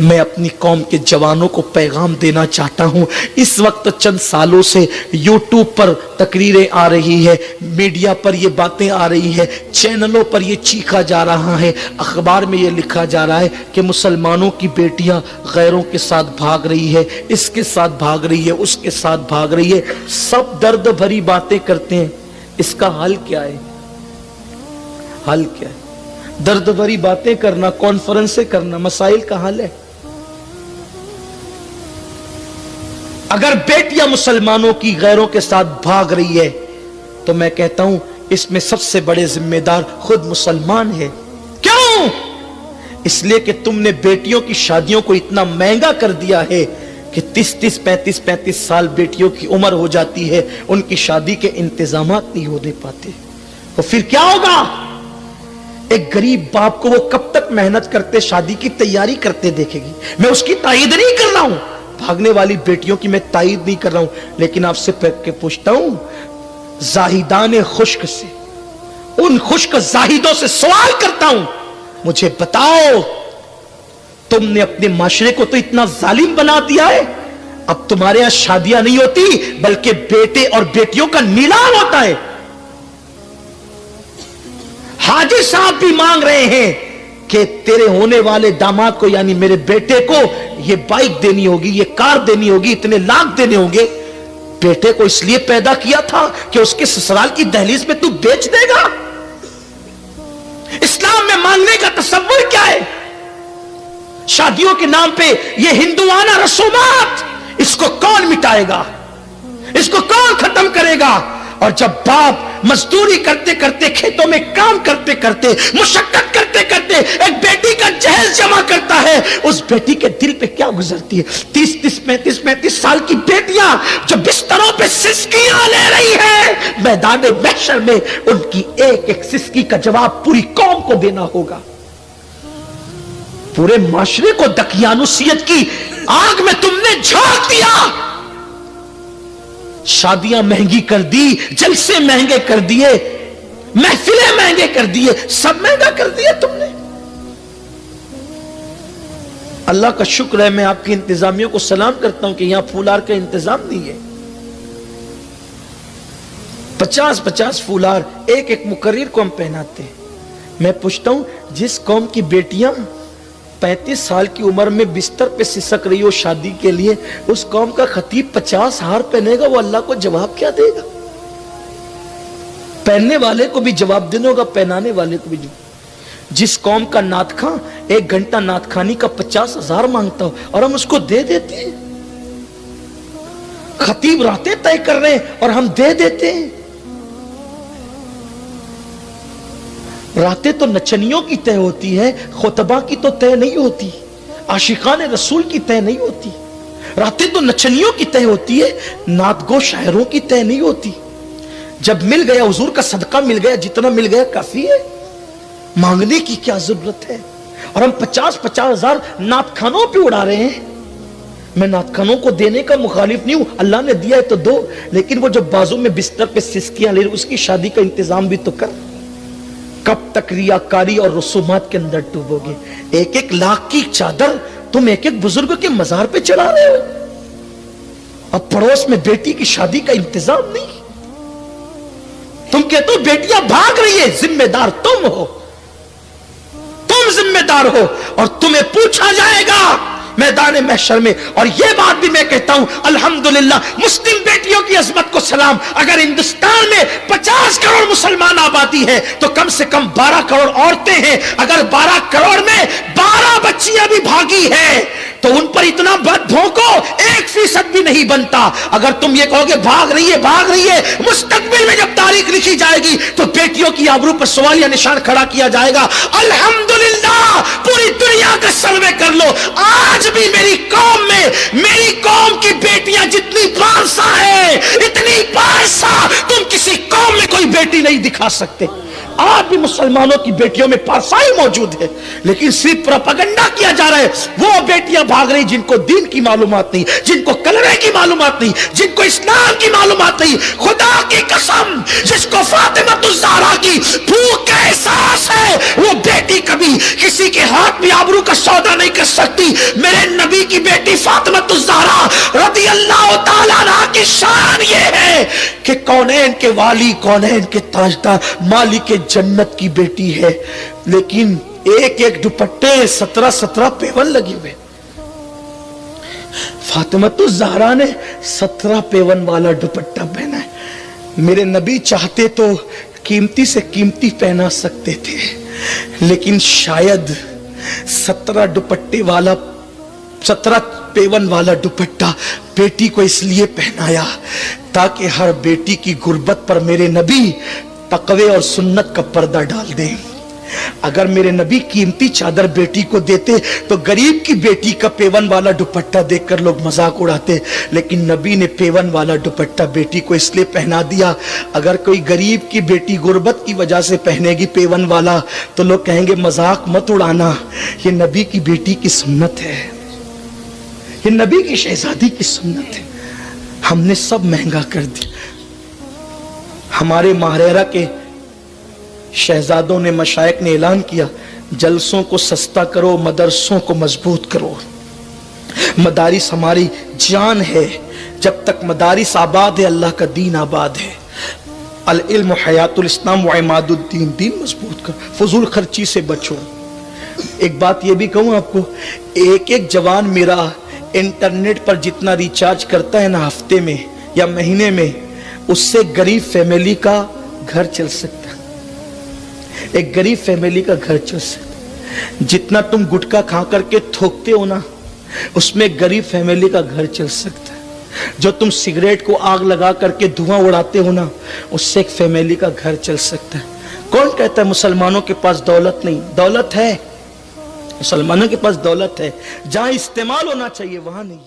मैं अपनी कौम के जवानों को पैगाम देना चाहता हूं। इस वक्त चंद सालों से यूट्यूब पर तकरीरें आ रही है, मीडिया पर ये बातें आ रही है, चैनलों पर ये चीखा जा रहा है, अखबार में ये लिखा जा रहा है कि मुसलमानों की बेटियां गैरों के साथ भाग रही है, इसके साथ भाग रही है, उसके साथ भाग रही है। सब दर्द भरी बातें करते हैं। इसका हल क्या है? हल क्या है? दर्द भरी बातें करना, कॉन्फ्रेंसें करना मसाइल का हल है? अगर बेटियां मुसलमानों की गैरों के साथ भाग रही है तो मैं कहता हूं इसमें सबसे बड़े जिम्मेदार खुद मुसलमान है। क्यों? इसलिए कि तुमने बेटियों की शादियों को इतना महंगा कर दिया है कि 30-30, 35-35 साल बेटियों की उम्र हो जाती है, उनकी शादी के इंतजामात नहीं होने पाते। तो फिर क्या होगा? एक गरीब बाप को वो कब तक मेहनत करते, शादी की तैयारी करते देखेगी। मैं उसकी तायीद नहीं कर रहा हूं, भागने वाली बेटियों की मैं तायीद नहीं कर रहा हूं, लेकिन आपसे पूछता हूं, जाहिदान खुश्क से, उन खुश्क जाहिदों से सवाल करता हूं, मुझे बताओ, तुमने अपने माशरे को तो इतना जालिम बना दिया है, अब तुम्हारे यहां शादियां नहीं होती बल्कि बेटे और बेटियों का नीलाम होता है। हाजी साहब भी मांग रहे हैं कि तेरे होने वाले दामाद को, यानी मेरे बेटे को, ये बाइक देनी होगी, ये कार देनी होगी, इतने लाख देने होंगे। बेटे को इसलिए पैदा किया था कि उसके ससुराल की दहलीज में तू बेच देगा। इस्लाम में मांगने का तसव्वुर क्या है? शादियों के नाम पे ये हिंदुआना रसूमात, इसको कौन मिटाएगा? इसको कौन खत्म करेगा? और जब बाप मजदूरी करते करते, खेतों में काम करते करते, मुशक्कत करते करते एक बेटी का जहेज जमा करता है, उस बेटी के दिल पे क्या गुजरती है? 30-30, 35-35 साल की बेटियां जो बिस्तरों पे सिसकियां ले रही है, मैदान महशर में उनकी एक एक सिसकी का जवाब पूरी कौम को देना होगा। पूरे माशरे को दकियानुसियत की आग में तुमने झोंक दिया। शादियां महंगी कर दी, जलसे महंगे कर दिए, महफिलें महंगे कर दिए, सब महंगा कर दिया तुमने। अल्लाह का शुक्र है, मैं आपकी इंतजामियों को सलाम करता हूं कि यहां फूलार का इंतजाम नहीं है। 50-50 फूलार एक एक मुकर्रिर को हम पहनाते हैं। मैं पूछता हूं, जिस कौम की बेटियां 35 साल की उम्र में बिस्तर पे सिसक रही हो शादी के लिए, उस कौम का खतीब 50 हार पहनेगा, वो अल्लाह को जवाब क्या देगा? पहनने वाले को भी जवाब देना होगा, पहनाने वाले को भी। जिस कौम का नातखां 1 घंटा नातखानी का 50,000 मांगता हो और हम उसको दे देते हैं। खतीब रातें तय कर रहे हैं और हम दे देते हैं। रातें तो नचनियों की तय होती है, खुतबा की तो तय नहीं होती, आशिकान रसूल की तय नहीं होती। रातें तो नचनियों की तय होती है, नातगो शायरों की तय नहीं होती। जब मिल गया, हुजूर का सदका मिल गया, जितना मिल गया काफी है, मांगने की क्या जरूरत है? और हम 50-50 हजार नातखानों पे उड़ा रहे हैं। मैं नातखानों को देने का मुखालिफ नहीं हूं, अल्लाह ने दिया है तो दो, लेकिन वो जो बाजू में बिस्तर पे सिसकियां ले रही, उसकी शादी का इंतजाम भी तो कर। कब तक रियाकारी और रसूमात के अंदर डूबोगे? 1-1 लाख की चादर तुम एक एक बुजुर्ग के मजार पे चढ़ा रहे हो। अब पड़ोस में बेटी की शादी का इंतजाम नहीं। तुम कहते हो बेटियां भाग रही है, जिम्मेदार तुम हो, तुम जिम्मेदार हो, और तुम्हें पूछा जाएगा मैदान महशर में। और यह बात भी मैं कहता हूं, अल्हम्दुलिल्लाह, मुस्लिम बेटियों की अजमत को सलाम। अगर हिंदुस्तान में 50 करोड़ मुसलमान आबादी है तो कम से कम 12 करोड़ औरतें हैं। अगर 12 करोड़ में 12 बच्चियां भी भागी है तो उन पर इतना बद भोंको 1% भी नहीं बनता। अगर तुम ये कहोगे भाग रही है, भाग रही है, मुस्तकबिल में जब तारीख लिखी जाएगी तो बेटियों की आबरू पर सवालिया निशान खड़ा किया जाएगा। अल्हम्दुलिल्लाह, पूरी दुनिया का सर्वे कर लो, आज भी मेरी कौम में, मेरी कौम की बेटियां जितनी पारसा है, इतनी पारसा तुम किसी कौम में कोई बेटी नहीं दिखा सकते। आज भी मुसलमानों की बेटियों में पारसाई मौजूद है, लेकिन सिर्फ प्रोपेगेंडा किया जा रहा है। वो बेटियां भाग रही जिनको दीन की मालूमात नहीं, जिनको कलमे की मालूमात नहीं, जिनको इस्लाम की मालूमात नहीं। खुदा की कसम, जिसको फातिमा की भूख का एहसास है, वो बेटी कभी किसी के हाथ में आबरू का सौदा नहीं कर सकती। فاطمہ الزہرا رضی اللہ تعالیٰ عنہا کی شان یہ ہے کہ کونین کے والی، کونین کے تاجدار، مالک جنت کی بیٹی ہے، لیکن ایک ایک دوپٹے 17 پیون لگے ہوئے. فاطمہ الزہرا نے 17 پیون والا دوپٹہ پہنا ہے. میرے نبی چاہتے تو قیمتی سے قیمتی پہنا سکتے تھے، لیکن شاید 17 پیون والا دوپٹہ بیٹی کو اس لیے پہنایا تاکہ ہر بیٹی کی غربت پر میرے نبی تقوی اور سنت کا پردہ ڈال دیں. اگر میرے نبی قیمتی چادر بیٹی کو دیتے تو غریب کی بیٹی کا پیون والا دوپٹہ دیکھ کر لوگ مذاق اڑاتے، لیکن نبی نے پیون والا دوپٹہ بیٹی کو اس لیے پہنا دیا. اگر کوئی غریب کی بیٹی غربت کی وجہ سے پہنے گی پیون والا تو لوگ کہیں گے مذاق مت اڑانا، یہ نبی کی بیٹی کی سنت ہے، یہ نبی کی شہزادی کی سنت ہے. ہم نے سب مہنگا کر دیا. ہمارے ماہریرہ کے شہزادوں نے، مشائخ نے اعلان کیا جلسوں کو سستا کرو، مدرسوں کو مضبوط کرو. مدارس ہماری جان ہے، جب تک مدارس آباد ہے اللہ کا دین آباد ہے. العلم حیات الاسلام و عماد الدین، دین مضبوط کرو، فضول خرچی سے بچو. ایک بات یہ بھی کہوں آپ کو، ایک جوان میرا انٹرنیٹ پر جتنا ریچارج کرتا ہے نا ہفتے میں یا مہینے میں، اس سے غریب فیملی کا گھر چل سکتا ہے. ایک غریب فیملی کا گھر چل سکتا. جتنا تم گٹکا کھا کر کے تھوکتے ہو نا، اس میں غریب فیملی کا گھر چل سکتا ہے. جو تم سگریٹ کو آگ لگا کر کے دھواں اڑاتے ہو نا، اس سے ایک فیملی کا گھر چل سکتا ہے. کون کہتا ہے مسلمانوں کے پاس دولت نہیں؟ دولت ہے، مسلمانوں کے پاس دولت ہے، جہاں استعمال ہونا چاہیے وہاں نہیں.